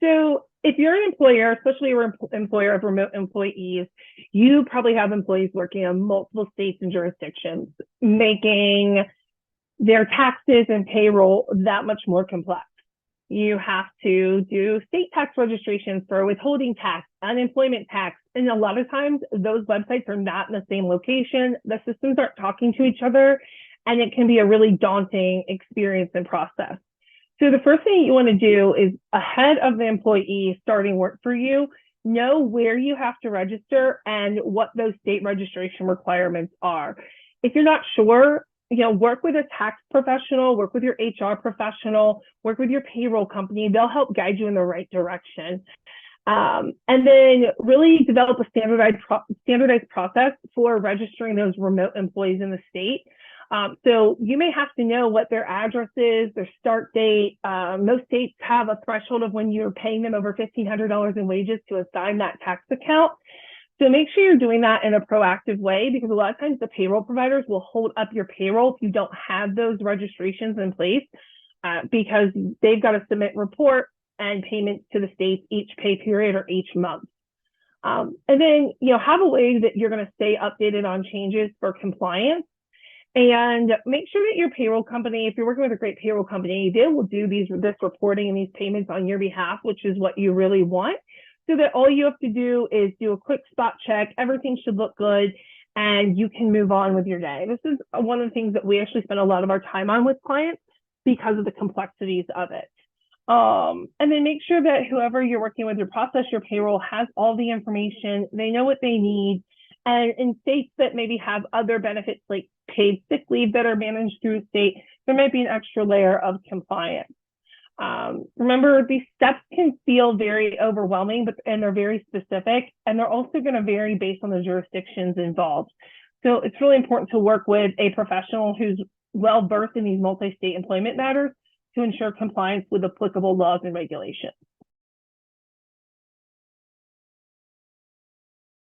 So if you're an employer, especially you're an employer of remote employees, you probably have employees working in multiple states and jurisdictions, making their taxes and payroll that much more complex. You have to do state tax registrations for withholding tax, unemployment tax, and a lot of times those websites are not in the same location. The systems aren't talking to each other, and it can be a really daunting experience and process. So the first thing you want to do is, ahead of the employee starting work for you, know where you have to register and what those state registration requirements are. If you're not sure, work with a tax professional, work with your HR professional, work with your payroll company. They'll help guide you in the right direction. And then really develop a standardized process for registering those remote employees in the state. So you may have to know what their address is, their start date. Most states have a threshold of when you're paying them over $1,500 in wages to assign that tax account. So make sure you're doing that in a proactive way, because a lot of times the payroll providers will hold up your payroll if you don't have those registrations in place, because they've got to submit reports and payments to the states each pay period or each month. And then, have a way that you're going to stay updated on changes for compliance. And make sure that your payroll company, if you're working with a great payroll company, they will do this reporting and these payments on your behalf, which is what you really want. So that all you have to do is do a quick spot check. Everything should look good, and you can move on with your day. This is one of the things that we actually spend a lot of our time on with clients because of the complexities of it. And then make sure that whoever you're working with, your process, your payroll, has all the information. They know what they need. And in states that maybe have other benefits like paid sick leave that are managed through the state, there might be an extra layer of compliance. Remember, these steps can feel very overwhelming, and they're very specific, and they're also going to vary based on the jurisdictions involved. So it's really important to work with a professional who's well-versed in these multi-state employment matters to ensure compliance with applicable laws and regulations.